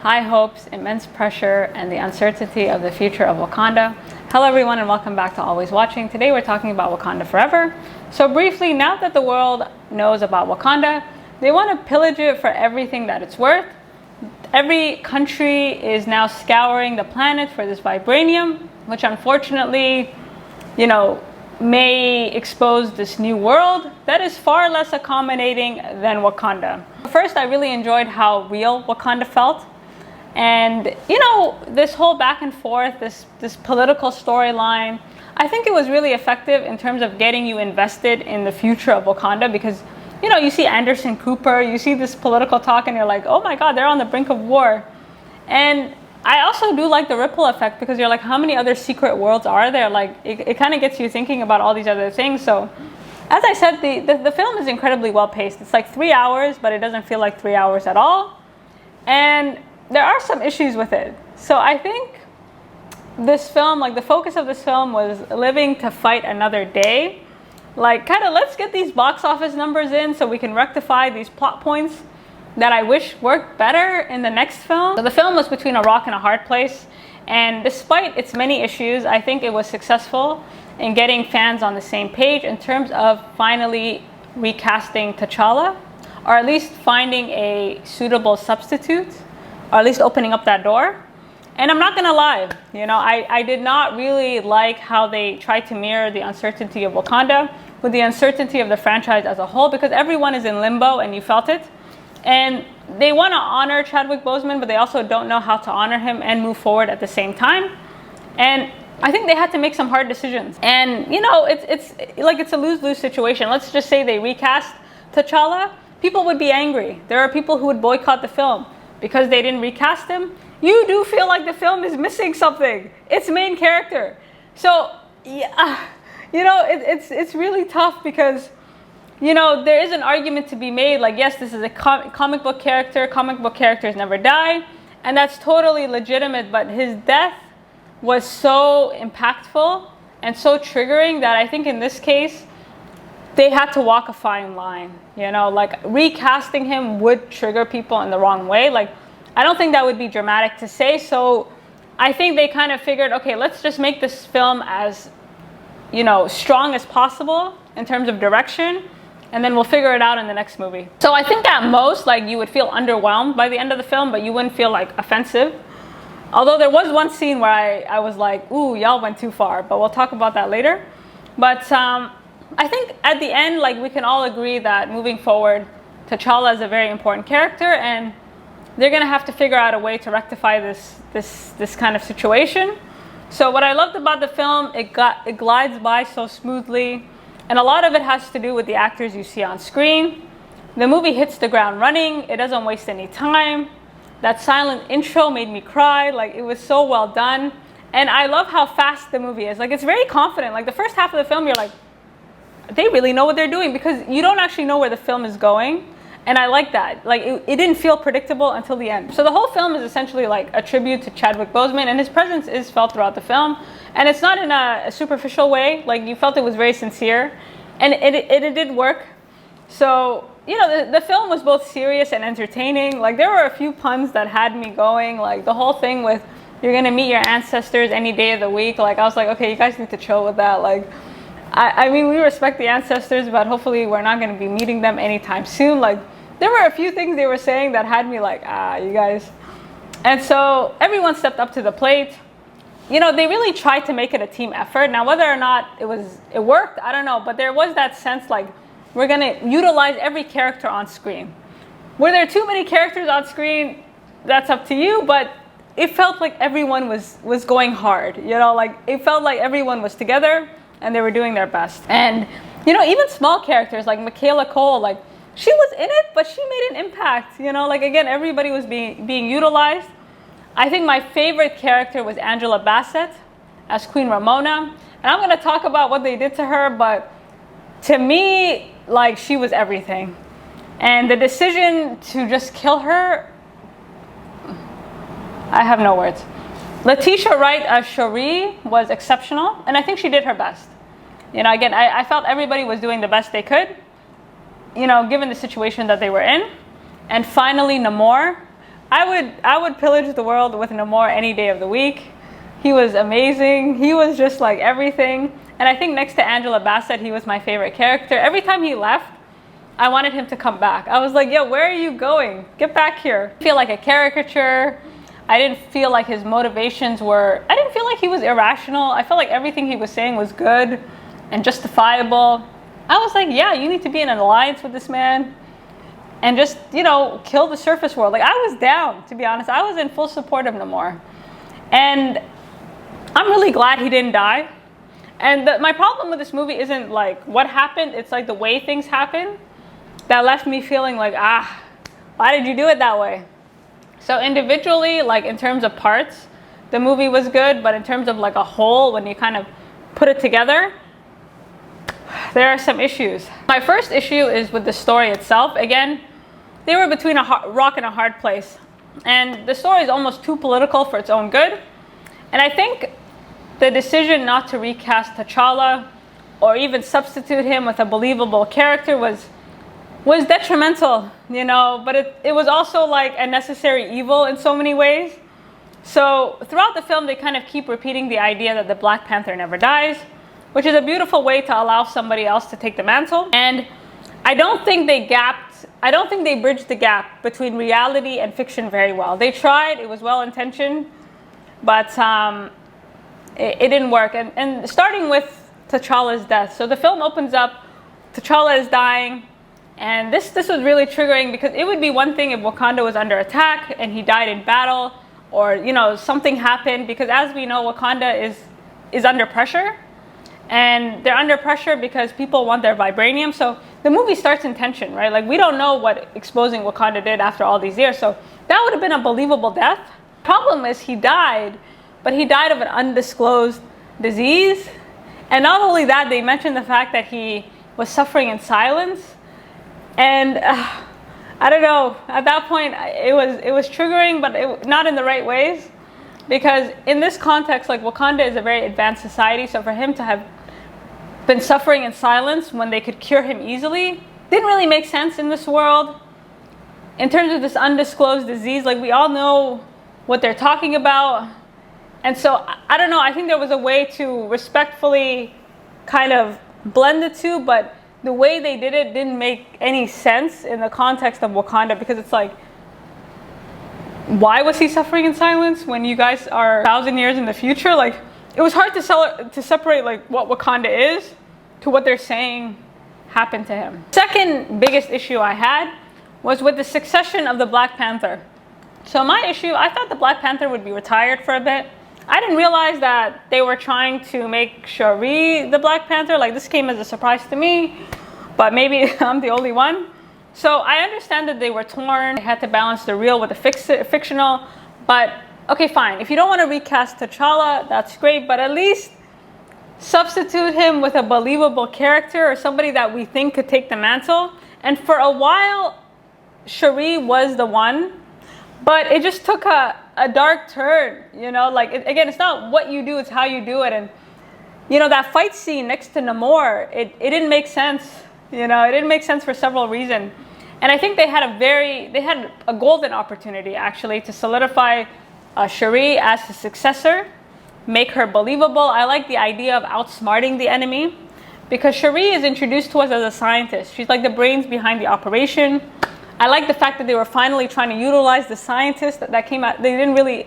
high hopes, immense pressure, and the uncertainty of the future of Wakanda. Hello everyone and welcome back to Always Watching. Today we're talking about Wakanda Forever. So briefly, now that the world knows about Wakanda, they want to pillage it for everything that it's worth. Every country is now scouring the planet for this vibranium, which unfortunately, may expose this new world that is far less accommodating than Wakanda. First, I really enjoyed how real Wakanda felt. And, this whole back and forth, this political storyline, I think it was really effective in terms of getting you invested in the future of Wakanda because, you see Anderson Cooper, you see this political talk and you're like, oh my God, they're on the brink of war. And I also do like the ripple effect because you're like, how many other secret worlds are there? Like, it kind of gets you thinking about all these other things. So, as I said, the film is incredibly well paced. It's like 3 hours, but it doesn't feel like 3 hours at all. And there are some issues with it. So I think this film, the focus of this film was living to fight another day. Let's get these box office numbers in so we can rectify these plot points that I wish worked better in the next film. So the film was between a rock and a hard place, and despite its many issues, I think it was successful in getting fans on the same page in terms of finally recasting T'Challa, or at least finding a suitable substitute, or at least opening up that door. And I'm not gonna lie, I did not really like how they tried to mirror the uncertainty of Wakanda with the uncertainty of the franchise as a whole, because everyone is in limbo and you felt it. And they want to honor Chadwick Boseman, but they also don't know how to honor him and move forward at the same time. And I think they had to make some hard decisions. And, it's a lose-lose situation. Let's just say they recast T'Challa. People would be angry. There are people who would boycott the film because they didn't recast him. You do feel like the film is missing something. Its main character. So, yeah, it's really tough because there is an argument to be made, yes, this is a comic book character. Comic book characters never die. And that's totally legitimate. But his death was so impactful and so triggering that I think in this case, they had to walk a fine line. Recasting him would trigger people in the wrong way. I don't think that would be dramatic to say. So I think they kind of figured, okay, let's just make this film as, strong as possible in terms of direction. And then we'll figure it out in the next movie. So I think at most, you would feel underwhelmed by the end of the film, but you wouldn't feel offensive. Although there was one scene where I was like, ooh, y'all went too far, but we'll talk about that later. But I think at the end, we can all agree that moving forward, T'Challa is a very important character, and they're gonna have to figure out a way to rectify this kind of situation. So what I loved about the film, it glides by so smoothly. And a lot of it has to do with the actors you see on screen. The movie hits the ground running. It doesn't waste any time. That silent intro made me cry. It was so well done. And I love how fast the movie is. It's very confident. The first half of the film, you're like, they really know what they're doing because you don't actually know where the film is going. And I like that. It didn't feel predictable until the end. So the whole film is essentially a tribute to Chadwick Boseman, and his presence is felt throughout the film. And it's not in a superficial way. You felt it was very sincere, and it did work. So, the film was both serious and entertaining. There were a few puns that had me going. The whole thing with, you're gonna meet your ancestors any day of the week. I was like, okay, you guys need to chill with that. I mean, we respect the ancestors, but hopefully we're not gonna be meeting them anytime soon. There were a few things they were saying that had me you guys. And so everyone stepped up to the plate. They really tried to make it a team effort. Now, whether or not it worked, I don't know. But there was that sense we're going to utilize every character on screen. Were there too many characters on screen? That's up to you. But it felt like everyone was going hard. It felt like everyone was together and they were doing their best. And, even small characters like Michaela Cole, she was in it, but she made an impact. Again, everybody was being utilized. I think my favorite character was Angela Bassett as Queen Ramona. And I'm going to talk about what they did to her, but to me, she was everything. And the decision to just kill her, I have no words. Letitia Wright as Shuri was exceptional, and I think she did her best. Again, I felt everybody was doing the best they could. Given the situation that they were in. And finally, Namor I would pillage the world with Namor any day of the week. He was amazing. He was just like everything. And I think next to Angela Bassett, he was my favorite character. Every time he left, I wanted him to come back. I was like, yo, where are you going? Get back here. I feel like a caricature. I didn't feel like his motivations were, I didn't feel like he was irrational. I felt like everything he was saying was good and justifiable. I was like, yeah, you need to be in an alliance with this man and just, you know, kill the surface world. Like, I was down, to be honest. I was in full support of Namor. And I'm really glad he didn't die. And my problem with this movie isn't like what happened. It's like the way things happen that left me feeling like, why did you do it that way? So individually, like in terms of parts, the movie was good. But in terms of like a whole, when you kind of put it together, there are some issues. My first issue is with the story itself. Again, they were between a rock and a hard place. And the story is almost too political for its own good. And I think the decision not to recast T'Challa or even substitute him with a believable character was detrimental, you know, but it was also like a necessary evil in so many ways. So throughout the film, they kind of keep repeating the idea that the Black Panther never dies, which is a beautiful way to allow somebody else to take the mantle. And I don't think they bridged the gap between reality and fiction very well. They tried, it was well-intentioned, but it didn't work. And starting with T'Challa's death. So the film opens up, T'Challa is dying, and this was really triggering because it would be one thing if Wakanda was under attack and he died in battle, or, you know, something happened, because as we know, Wakanda is under pressure. And they're under pressure because people want their vibranium. So the movie starts in tension, right? Like, we don't know what exposing Wakanda did after all these years. So that would have been a believable death. Problem is, he died, but he died of an undisclosed disease. And not only that, they mentioned the fact that he was suffering in silence. And I don't know, at that point, it was triggering, but not in the right ways. Because in this context, like, Wakanda is a very advanced society. So for him to have been suffering in silence when they could cure him easily didn't really make sense in this world. In terms of this undisclosed disease, like, we all know what they're talking about. And so, I don't know, I think there was a way to respectfully kind of blend the two, but the way they did it didn't make any sense in the context of Wakanda, because it's like, why was he suffering in silence when you guys are 1,000 years in the future? Like, it was hard to separate like what Wakanda is to what they're saying happened to him. Second biggest issue I had was with the succession of the Black Panther. So my issue, I thought the Black Panther would be retired for a bit. I didn't realize that they were trying to make Shuri the Black Panther. Like, this came as a surprise to me, but maybe I'm the only one. So I understand that they were torn. They had to balance the real with the fictional. But okay, fine. If you don't want to recast T'Challa, that's great. But at least substitute him with a believable character or somebody that we think could take the mantle. And for a while, Shuri was the one. But it just took a dark turn, you know? Like, again, it's not what you do, it's how you do it. And, you know, that fight scene next to Namor, it didn't make sense. You know, it didn't make sense for several reasons. And I think they had a golden opportunity, actually, to solidify Shuri as the successor, make her believable. I like the idea of outsmarting the enemy, because Shuri is introduced to us as a scientist. She's like the brains behind the operation. I like the fact that they were finally trying to utilize the scientist that came out. They didn't really,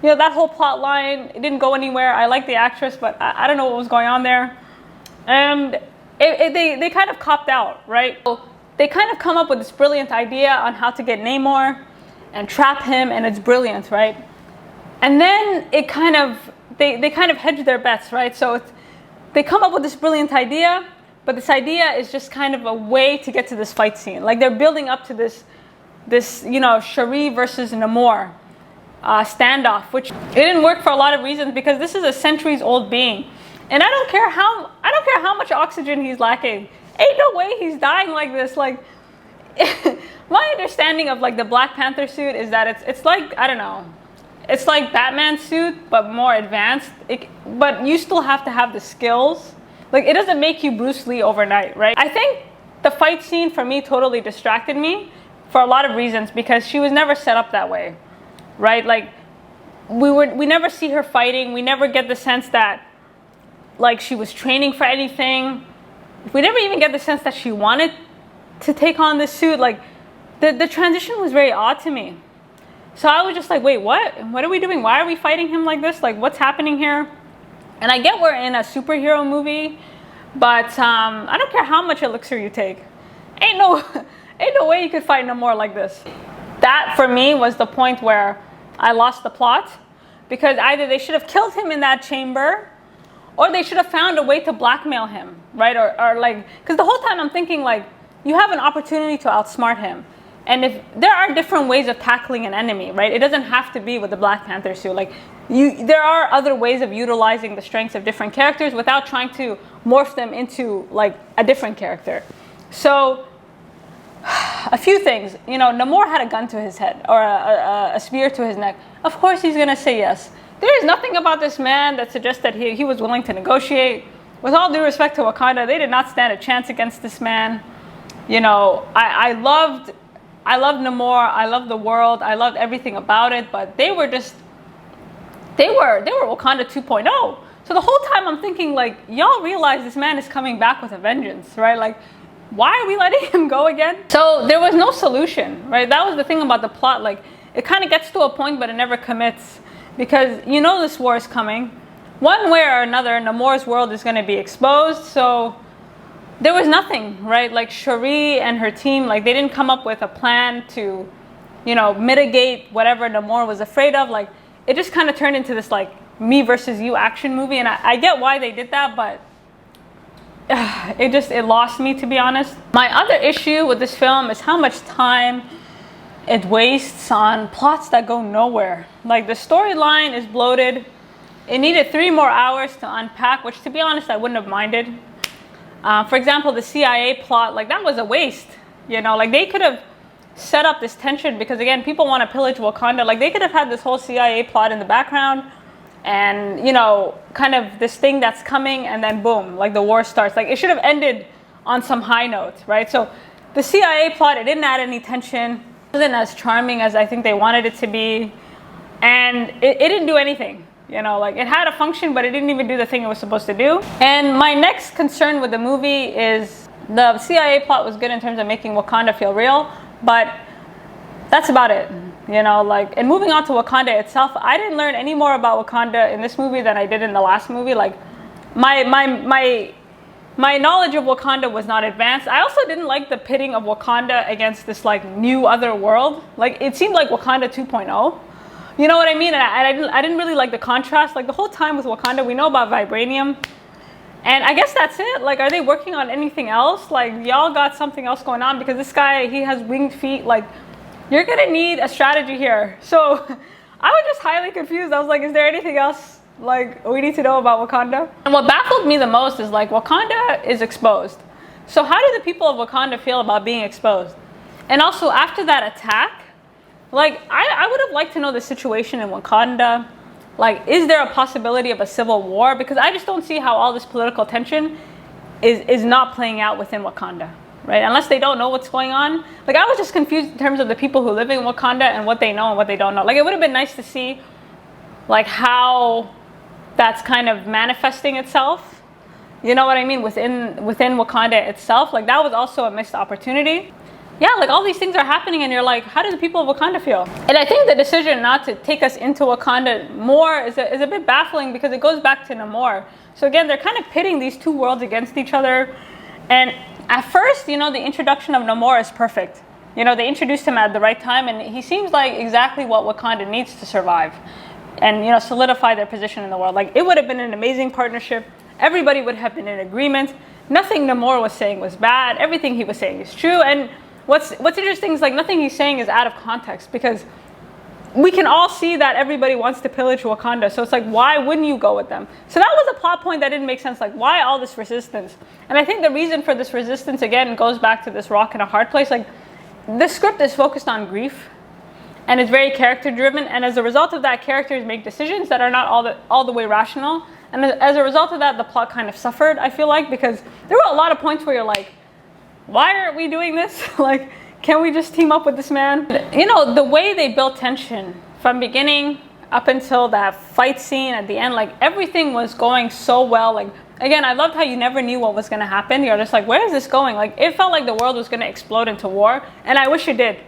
you know, that whole plot line, it didn't go anywhere. I like the actress, but I don't know what was going on there. And they kind of copped out, right? So they kind of come up with this brilliant idea on how to get Namor and trap him, and it's brilliant, right? And then they kind of hedge their bets, right? So they come up with this brilliant idea, but this idea is just kind of a way to get to this fight scene. Like, they're building up to this, you know, Shuri versus Namor standoff, which it didn't work for a lot of reasons, because this is a centuries-old being, and I don't care how much oxygen he's lacking. Ain't no way he's dying like this. Like, my understanding of like the Black Panther suit is that it's like, I don't know, it's like Batman's suit but more advanced. But you still have to have the skills. Like, it doesn't make you Bruce Lee overnight, right? I think the fight scene for me totally distracted me for a lot of reasons, because she was never set up that way, right? Like, we never see her fighting. We never get the sense that, like, she was training for anything. We never even get the sense that she wanted to take on this suit. Like, the transition was very odd to me. So I was just like, wait, what? What are we doing? Why are we fighting him like this? Like, what's happening here? And I get we're in a superhero movie, but I don't care how much elixir you take. Ain't no way you could fight Namor like this. That, for me, was the point where I lost the plot, because either they should have killed him in that chamber, or they should have found a way to blackmail him, right? Or like, because the whole time I'm thinking, like, you have an opportunity to outsmart him. And if there are different ways of tackling an enemy, right? It doesn't have to be with the Black Panther suit. Like, there are other ways of utilizing the strengths of different characters without trying to morph them into, like, a different character. So, a few things. You know, Namor had a gun to his head, or a spear to his neck. Of course he's gonna say yes. There is nothing about this man that suggests that he was willing to negotiate. With all due respect to Wakanda, they did not stand a chance against this man. You know, I loved Namor, I loved the world, I loved everything about it, but they were Wakanda 2.0. So the whole time I'm thinking, like, y'all realize this man is coming back with a vengeance, right? Like, why are we letting him go again? So there was no solution, right? That was the thing about the plot. Like, it kind of gets to a point, but it never commits, because you know this war is coming. One way or another, Namor's world is going to be exposed. So there was nothing, right? Like, Shuri and her team, like, they didn't come up with a plan to, you know, mitigate whatever Namor was afraid of. Like, it just kind of turned into this, like, me versus you action movie. And I get why they did that, but it lost me, to be honest. My other issue with this film is how much time it wastes on plots that go nowhere. Like, the storyline is bloated. It needed 3 more hours to unpack, which, to be honest, I wouldn't have minded. For example, the CIA plot, like, that was a waste. You know, like, they could have set up this tension, because, again, people want to pillage Wakanda. Like, they could have had this whole CIA plot in the background, and, you know, kind of this thing that's coming, and then boom, like, the war starts. Like, it should have ended on some high note, right? So the CIA plot, it didn't add any tension. It wasn't as charming as I think they wanted it to be, and it didn't do anything. You know, like, it had a function, but it didn't even do the thing it was supposed to do. And my next concern with the movie is the CIA plot was good in terms of making Wakanda feel real, but that's about it. You know, like, and moving on to Wakanda itself, I didn't learn any more about Wakanda in this movie than I did in the last movie. Like, my knowledge of Wakanda was not advanced. I also didn't like the pitting of Wakanda against this, like, new other world. Like, it seemed like Wakanda 2.0. You know what I mean? And I didn't really like the contrast. Like, the whole time with Wakanda, we know about vibranium, and I guess that's it. Like, are they working on anything else? Like, y'all got something else going on, because this guy, he has winged feet. Like, you're gonna need a strategy here. So I was just highly confused. I was like, is there anything else, like, we need to know about Wakanda? And what baffled me the most is, like, Wakanda is exposed. So how do the people of Wakanda feel about being exposed? And also, after that attack, like, I would have liked to know the situation in Wakanda. Like, is there a possibility of a civil war? Because I just don't see how all this political tension is not playing out within Wakanda, right? Unless they don't know what's going on. Like, I was just confused in terms of the people who live in Wakanda and what they know and what they don't know. Like, it would have been nice to see, like, how that's kind of manifesting itself. You know what I mean? Within Wakanda itself. Like, that was also a missed opportunity. Yeah, like, all these things are happening, and you're like, how do the people of Wakanda feel? And I think the decision not to take us into Wakanda more is a bit baffling, because it goes back to Namor. So again, they're kind of pitting these two worlds against each other. And at first, you know, the introduction of Namor is perfect. You know, they introduced him at the right time, and he seems like exactly what Wakanda needs to survive and, you know, solidify their position in the world. Like, it would have been an amazing partnership. Everybody would have been in agreement. Nothing Namor was saying was bad. Everything he was saying is true. And what's interesting is, like, nothing he's saying is out of context, because we can all see that everybody wants to pillage Wakanda. So it's like, why wouldn't you go with them? So that was a plot point that didn't make sense. Like, why all this resistance? And I think the reason for this resistance, again, goes back to this rock and a hard place. Like, the script is focused on grief, and it's very character driven. And as a result of that, characters make decisions that are not all the way rational. And as a result of that, the plot kind of suffered, I feel like, because there were a lot of points where you're like, why aren't we doing this? Like, Can we just team up with this man? You know, the way they built tension from beginning up until that fight scene at the end, like everything was going so well. Like, again, I loved how you never knew what was going to happen. You're just like, where is this going? Like, it felt like the world was going to explode into war. And I wish it did.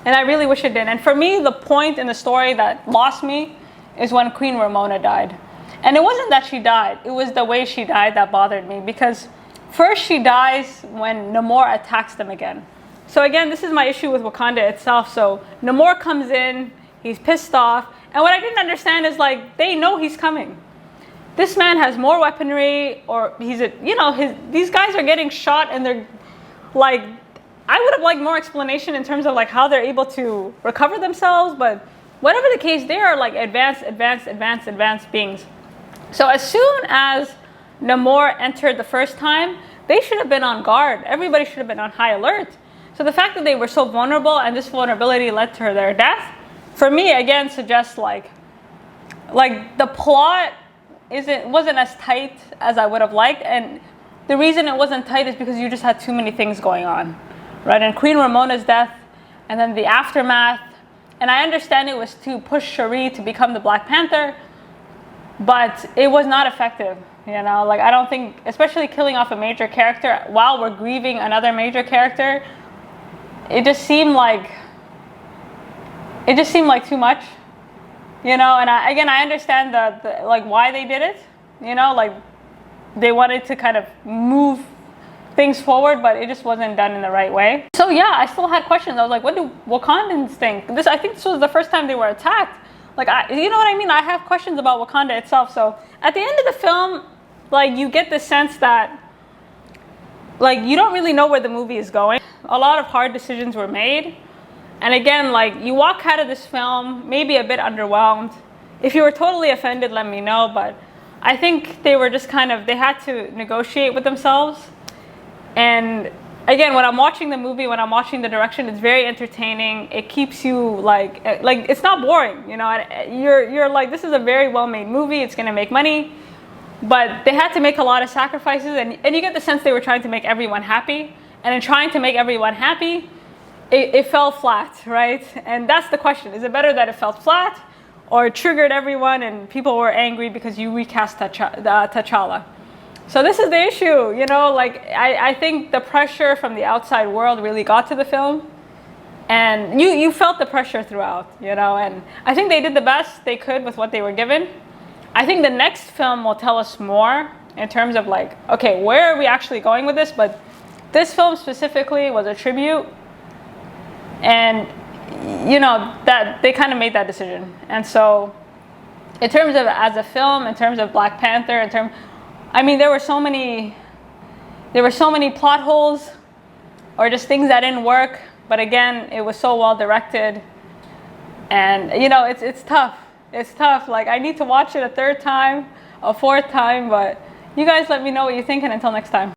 And I really wish it did. And for me, the point in the story that lost me is when Queen Ramona died. And it wasn't that she died. It was the way she died that bothered me. Because first she dies when Namor attacks them again. So again, this is my issue with Wakanda itself. So Namor comes in, he's pissed off. And what I didn't understand is, like, they know he's coming. This man has more weaponry, or these guys are getting shot and they're like, I would have liked more explanation in terms of like how they're able to recover themselves, but whatever the case, they are like advanced beings. So as soon as Namor entered the first time, they should have been on guard. Everybody should have been on high alert. So the fact that they were so vulnerable and this vulnerability led to their death, for me, again, suggests like the plot wasn't as tight as I would have liked. And the reason it wasn't tight is because you just had too many things going on, right? And Queen Ramona's death, and then the aftermath. And I understand it was to push Shuri to become the Black Panther, but it was not effective. You know, like, I don't think, especially killing off a major character while we're grieving another major character, it just seemed like too much. You know, and I understand like why they did it. You know, like they wanted to kind of move things forward, but it just wasn't done in the right way. So yeah, I still had questions. I was like, what do Wakandans think? I think this was the first time they were attacked. Like, you know what I mean? I have questions about Wakanda itself. So at the end of the film, like, you get the sense that, like, you don't really know where the movie is going. A lot of hard decisions were made. And again, like, you walk out of this film maybe a bit underwhelmed. If you were totally offended, let me know. But I think they were just they had to negotiate with themselves. And again, when I'm watching the movie, when I'm watching the direction, it's very entertaining. It keeps you like it's not boring, you know. You're like, this is a very well-made movie. It's gonna make money. But they had to make a lot of sacrifices, and you get the sense they were trying to make everyone happy. And in trying to make everyone happy, it fell flat, right? And that's the question. Is it better that it fell flat, or it triggered everyone and people were angry because you recast T'Challa? So this is the issue, you know, like, I think the pressure from the outside world really got to the film. And you felt the pressure throughout, you know, and I think they did the best they could with what they were given. I think the next film will tell us more in terms of like, okay, where are we actually going with this? But this film specifically was a tribute. And, you know, that they kind of made that decision. And so in terms of as a film, in terms of Black Panther, there were so many plot holes or just things that didn't work. But again, it was so well directed. And, you know, it's tough. It's tough. Like, I need to watch it a third time, a fourth time. But you guys let me know what you think. And until next time.